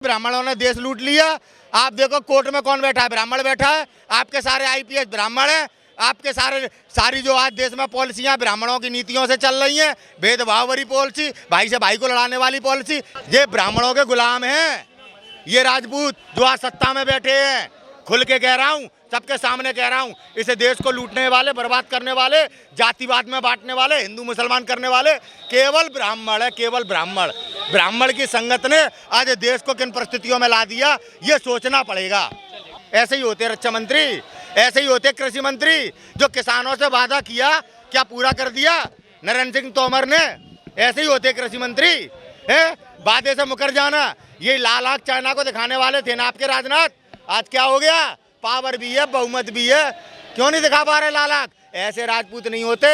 ब्राह्मणों ने देश लूट लिया। आप देखो कोर्ट में कौन बैठा है, ब्राह्मण बैठा है। आपके सारे आईपीएस ब्राह्मण हैं। आपके सारी जो आज देश में पॉलिसियां ब्राह्मणों की नीतियों से चल रही हैं, भेदभाव भरी पॉलिसी, भाई से भाई को लड़ाने वाली पॉलिसी, ये ब्राह्मणों के गुलाम हैं। ये राजपूत जो आज सत्ता में बैठे हैं, खुल के कह रहा हूँ, सबके सामने कह रहा हूँ, इसे देश को लूटने वाले, बर्बाद करने वाले, जातिवाद में बांटने वाले, हिंदू मुसलमान करने वाले केवल ब्राह्मण है, केवल ब्राह्मण। ब्राह्मण की संगत ने आज देश को किन परिस्थितियों में ला दिया, ये सोचना पड़ेगा। ऐसे ही होते रक्षा मंत्री, ऐसे ही होते कृषि मंत्री, जो किसानों से वादा किया क्या पूरा कर दिया नरेंद्र सिंह तोमर ने। ऐसे ही होते कृषि मंत्री है, वादे से मुकर जाना। ये लाल आंख चाइना को दिखाने वाले थे ना आपके राजनाथ, आज क्या हो गया, पावर भी है, बहुमत भी है, क्यों नहीं दिखा पा रहे लाल आंख। ऐसे राजपूत नहीं होते।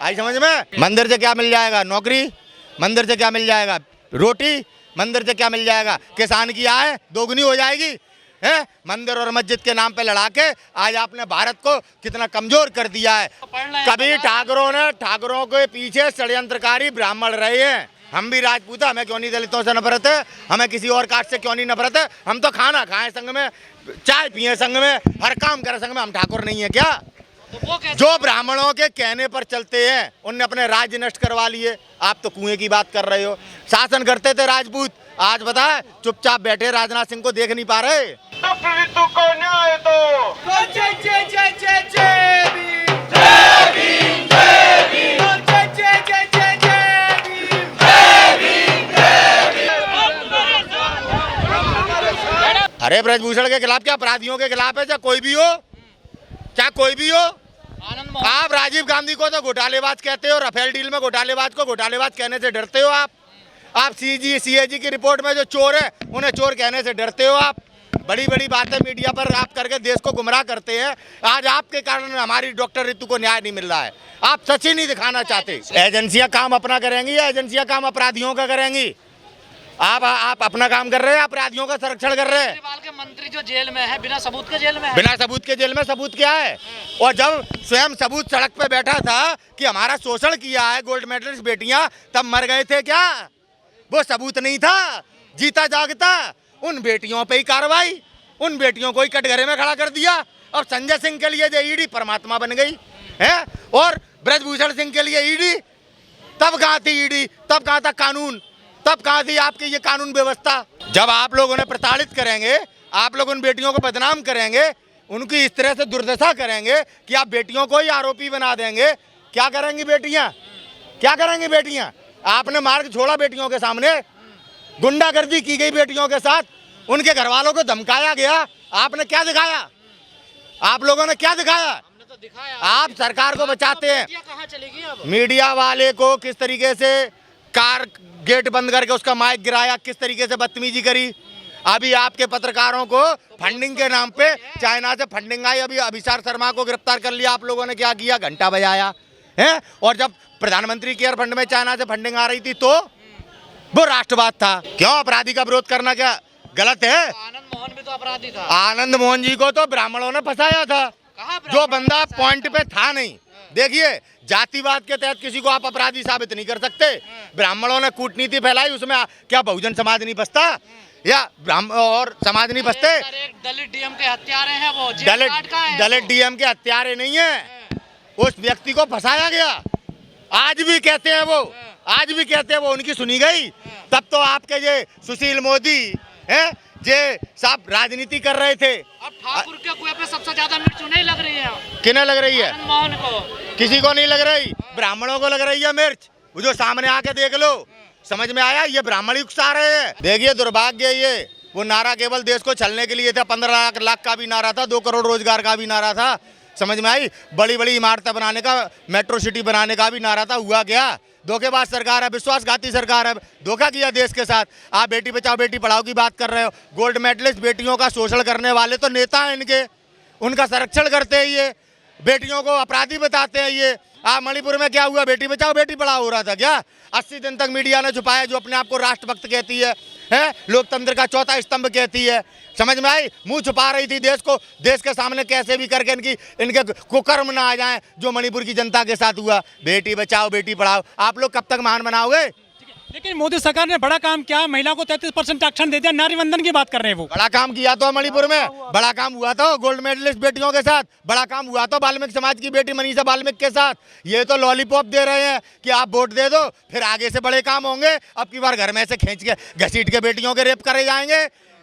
आई समझ में। मंदिर से क्या मिल जाएगा, नौकरी, मंदिर से क्या मिल जाएगा, रोटी, मंदिर से क्या मिल जाएगा, किसान की आय दोगुनी हो जाएगी है। मंदिर और मस्जिद के नाम पे लड़ा के आज आपने भारत को कितना कमजोर कर दिया है। कभी ठाकुरों के पीछे षड्यंत्रकारी ब्राह्मण रहे हैं। हम भी राजपूत है, हमें क्यों नहीं दलितों से नफरत है, हमें किसी और कास्ट से क्यों नहीं नफरत है। हम तो खाना खाएं संग में, चाय पिए संग में, हर काम करें संग में। हम ठाकुर नहीं है क्या? तो जो ब्राह्मणों के कहने पर चलते हैं उनने अपने राज्य नष्ट करवा लिए। आप तो कुएं की बात कर रहे हो। शासन करते थे राजपूत, आज बता चुपचाप बैठे, राजनाथ सिंह को देख नहीं पा रहे। अरे ब्रजभूषण के खिलाफ क्या, अपराधियों के खिलाफ है, चाहे कोई भी हो, क्या कोई भी हो। आप राजीव गांधी को तो घोटालेबाज कहते हो, राफेल डील में घोटालेबाज को घोटालेबाज कहने से डरते हो आप सीएजी की रिपोर्ट में जो चोर है उन्हें चोर कहने से डरते हो आप। बड़ी बड़ी बातें मीडिया पर आप करके देश को गुमराह करते हैं। आज आपके कारण हमारी डॉक्टर ऋतु को न्याय नहीं मिल रहा है। आप सच ही नहीं दिखाना चाहते। एजेंसियां काम अपना करेंगी या एजेंसियां काम अपराधियों का करेंगी? आप अपना काम कर रहे हैं, अपराधियों का संरक्षण कर रहे हैं। के मंत्री जो जेल में है, बिना सबूत के जेल में है। बिना सबूत के जेल में, सबूत क्या है? और जब स्वयं सबूत सड़क पे बैठा था कि हमारा शोषण किया है गोल्ड मेडलिस्ट बेटियां, तब मर गए थे क्या? वो सबूत नहीं था, जीता जागता उन बेटियों पे ही कार्रवाई, उन बेटियों को ही कटघरे में खड़ा कर दिया। और संजय सिंह के लिए जो ईडी परमात्मा बन गई है, और ब्रजभूषण सिंह के लिए ईडी, तब कहाँ थी ईडी, तब कहाँ था कानून, तब कहाँ थी आपकी ये कानून व्यवस्था? जब आप लोग उन्हें प्रताड़ित करेंगे, आप लोग उन बेटियों को बदनाम करेंगे, उनकी इस तरह से दुर्दशा करेंगे कि आप बेटियों को ही आरोपी बना देंगे, क्या करेंगी बेटियां, क्या करेंगी बेटियां? आपने मार्ग छोड़ा बेटियों के सामने, गुंडागर्दी की गई बेटियों के साथ, उनके घर वालों को धमकाया गया। आपने क्या दिखाया? आप लोगों ने क्या दिखाया? हमने तो दिखाया। आप सरकार को बचाते हैं। कहाँ चलेगी अब? मीडिया वाले को किस तरीके से कार गेट बंद करके उसका माइक गिराया, किस तरीके से बदतमीजी करी। अभी आपके पत्रकारों को फंडिंग के नाम पे चाइना से फंडिंग आई, अभी अभिषेक शर्मा को गिरफ्तार कर लिया। आप लोगों ने क्या किया, घंटा बजाया है। और जब प्रधानमंत्री केयर फंड में चाइना से फंडिंग आ रही थी तो वो राष्ट्रवाद था। क्यों अपराधी का विरोध करना क्या गलत है? आनंद मोहन भी तो अपराधी था। आनंद मोहन जी को तो ब्राह्मणों ने फंसाया था, जो बंदा पॉइंट पे था नहीं। देखिए, जातिवाद के तहत किसी को आप अपराधी साबित नहीं कर सकते। ब्राह्मणों ने कूटनीति फैलाई, उसमें क्या बहुजन समाज नहीं बसता या और समाज नहीं बसते? दलित डीएम के हत्यारे हैं वो। दलित डीएम के हत्यारे नहीं है, उस व्यक्ति को फंसाया गया। आज भी कहते हैं वो, आज भी कहते हैं वो, उनकी सुनी गई। तब तो आपके ये सुशील मोदी है जे साहब राजनीति कर रहे थे। अब ठाकुर के कुएं पे सबसे ज्यादा मिर्च नहीं लग रही है। किन्हें लग रही है? मोहन को। किसी को नहीं लग रही, ब्राह्मणों को लग रही है मिर्च। वो जो सामने आके देख लो, समझ में आया, ये ब्राह्मण ही उकसा रहे हैं। देखिए दुर्भाग्य, ये वो नारा केवल देश को छलने के लिए था। 15 लाख का भी नारा था, 2 करोड़ रोजगार का भी नारा था। समझ में आई? बड़ी बड़ी इमारतें बनाने का, मेट्रो सिटी बनाने का भी नारा था। हुआ क्या? धोखेबाज सरकार है, विश्वासघाती सरकार है, धोखा किया देश के साथ। आप बेटी बचाओ बेटी पढ़ाओ की बात कर रहे हो, गोल्ड मेडलिस्ट बेटियों का शोषण करने वाले तो नेता हैं इनके, उनका संरक्षण करते हैं ये, बेटियों को अपराधी बताते हैं ये। आप मणिपुर में क्या हुआ, बेटी बचाओ बेटी पढ़ाओ हो रहा था क्या? 80 दिन तक मीडिया ने छुपाया, जो अपने आप को राष्ट्रभक्त कहती है, लोकतंत्र का चौथा स्तंभ कहती है। समझ में आई? मुंह छुपा रही थी देश को, देश के सामने कैसे भी करके इनके कुकर्म ना आ जाएं, जो मणिपुर की जनता के साथ हुआ। बेटी बचाओ बेटी पढ़ाओ, आप लोग कब तक महान बनाओगे? लेकिन मोदी सरकार ने बड़ा काम किया, महिला को 33% आरक्षण दे दिया, नारी वंदन की बात कर रहे हैं वो। बड़ा काम किया तो मणिपुर में, बड़ा काम हुआ तो गोल्ड मेडलिस्ट बेटियों के साथ, बड़ा काम हुआ तो वाल्मीकि समाज की बेटी मनीषा वाल्मीकि के साथ। ये तो लॉलीपॉप दे रहे हैं कि आप वोट दे दो, फिर आगे से बड़े काम होंगे। अब की बार घर में से खींच के घसीट के बेटियों के रेप करे जाएंगे।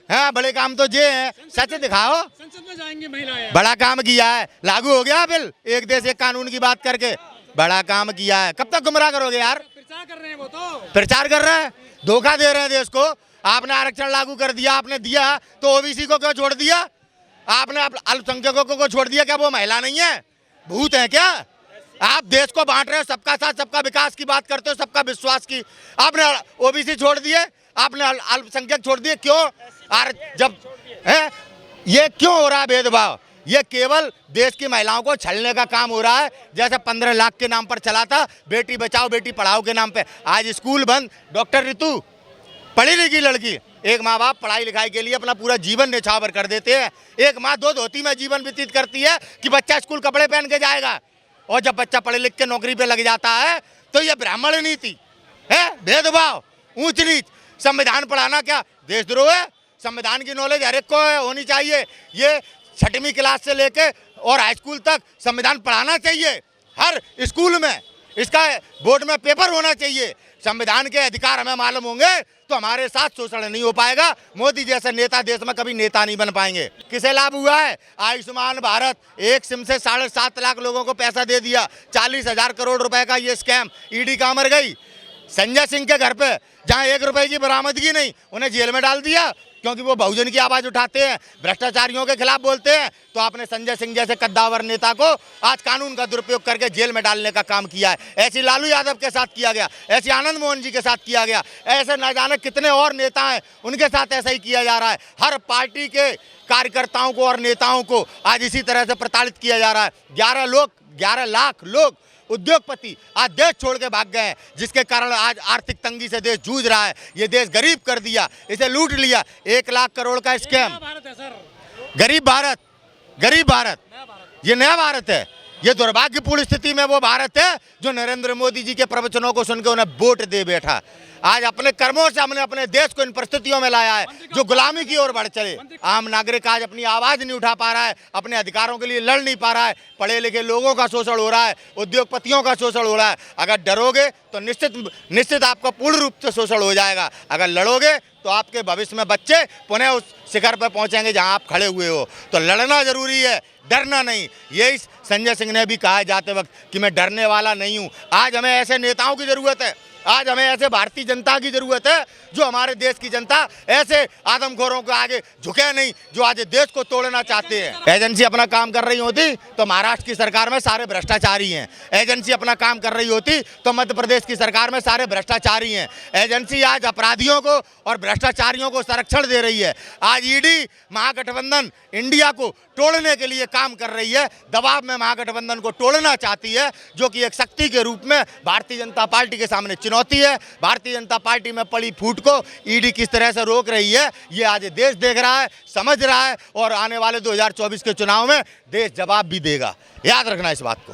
हाँ, बड़े काम तो ये हैं, सच दिखाओ। संसद में जाएंगे महिलाएं। बड़ा काम किया है, लागू हो गया बिल एक देश एक कानून की बात करके, बड़ा काम किया है। कब तक गुमराह करोगे यार? प्रचार कर रहे हैं वो तो, प्रचार कर रहे हैं, धोखा दे रहे हैं देश को। आपने आरक्षण लागू कर दिया, आपने दिया तो ओबीसी को क्यों छोड़ दिया? आपने अल्पसंख्यकों को छोड़ दिया, क्या वो महिला नहीं है? भूत है क्या? आप देश को बांट रहे हो, सबका साथ सबका विकास की बात करते हो, सबका विश्वास की। आपने ओबीसी छोड़ दिए, आपने अल्पसंख्यक छोड़ दिए, क्यों? और जब है ये क्यों हो रहा है भेदभाव? ये केवल देश की महिलाओं को छलने का काम हो रहा है। जैसे 15 लाख के नाम पर चला था, बेटी बचाओ बेटी पढ़ाओ के नाम पे, आज स्कूल बंद। डॉक्टर रितु, पढ़ी लिखी लड़की, एक माँ बाप पढ़ाई लिखाई के लिए अपना पूरा जीवन न्यौछावर कर देते हैं। एक माँ दो धोती में जीवन व्यतीत करती है कि बच्चा स्कूल कपड़े पहन के जाएगा, और जब बच्चा पढ़े लिख के नौकरी पे लग जाता है तो ये ब्राह्मण नीति है, भेदभाव, ऊंच नीच। संविधान पढ़ाना क्या देशद्रोह है? संविधान की नॉलेज हर एक को होनी चाहिए। ये 6वीं क्लास से लेके और हाई स्कूल तक संविधान पढ़ाना चाहिए हर स्कूल में। इसका बोर्ड में पेपर होना चाहिए। संविधान के अधिकार हमें मालूम होंगे तो हमारे साथ शोषण नहीं हो पाएगा। मोदी जैसे नेता देश में कभी नेता नहीं बन पाएंगे। किसे लाभ हुआ है? आयुष्मान भारत, एक सिम से 7.5 लाख लोगों को पैसा दे दिया। 40,000 करोड़ रुपए का ये स्कैम, ईडी कहाँ मर गई? संजय सिंह के घर पे जहाँ 1 रुपए की बरामदगी नहीं, उन्हें जेल में डाल दिया क्योंकि वो बहुजन की आवाज उठाते हैं, भ्रष्टाचारियों के खिलाफ बोलते हैं। तो आपने संजय सिंह जैसे कद्दावर नेता को आज कानून का दुरुपयोग करके जेल में डालने का काम किया है। ऐसे लालू यादव के साथ किया गया, ऐसे आनंद मोहन जी के साथ किया गया, ऐसे न जाने कितने और नेता हैं उनके साथ ऐसा ही किया जा रहा है। हर पार्टी के कार्यकर्ताओं को और नेताओं को आज इसी तरह से प्रताड़ित किया जा रहा है। 11 लाख लोग उद्योगपति आज देश छोड़ के भाग गए हैं, जिसके कारण आज आर्थिक तंगी से देश जूझ रहा है। ये देश गरीब कर दिया, इसे लूट लिया। 1 लाख करोड़ का स्कैम। भारत है सर, गरीब भारत, गरीब भारत, ये नया भारत है। ये दुर्भाग्यपूर्ण स्थिति में वो भारत है जो नरेंद्र मोदी जी के प्रवचनों को सुनकर उन्हें वोट दे बैठा। आज अपने कर्मों से हमने अपने देश को इन परिस्थितियों में लाया है जो गुलामी की ओर बढ़ चले। आम नागरिक आज अपनी आवाज नहीं उठा पा रहा है, अपने अधिकारों के लिए लड़ नहीं पा रहा है। पढ़े लिखे लोगों का शोषण हो रहा है, उद्योगपतियों का शोषण हो रहा है। अगर डरोगे तो निश्चित आपका पूर्ण रूप से शोषण हो जाएगा। अगर लड़ोगे तो आपके भविष्य में बच्चे पुनः उस शिखर पर पहुंचेंगे जहां आप खड़े हुए हो। तो लड़ना जरूरी है, डरना नहीं। यही संजय सिंह ने भी कहा जाते वक्त कि मैं डरने वाला नहीं हूं। आज हमें ऐसे नेताओं की जरूरत है, आज हमें ऐसे भारतीय जनता की जरूरत है जो हमारे देश की जनता ऐसे आदमखोरों के आगे झुके नहीं, जो आज देश को तोड़ना चाहते हैं। एजेंसी अपना काम कर रही होती तो महाराष्ट्र की सरकार में सारे भ्रष्टाचारी हैं। एजेंसी अपना काम कर रही होती तो मध्य प्रदेश की सरकार में सारे भ्रष्टाचारी हैं। एजेंसी आज अपराधियों को और भ्रष्टाचारियों को संरक्षण दे रही है। आज ईडी महागठबंधन इंडिया को तोड़ने के लिए काम कर रही है, दबाव में महागठबंधन को तोड़ना चाहती है, जो कि एक शक्ति के रूप में भारतीय जनता पार्टी के सामने चुनौती है। भारतीय जनता पार्टी में पड़ी फूट को ईडी किस तरह से रोक रही है, ये आज देश देख रहा है, समझ रहा है, और आने वाले 2024 के चुनाव में देश जवाब भी देगा। याद रखना इस बात को।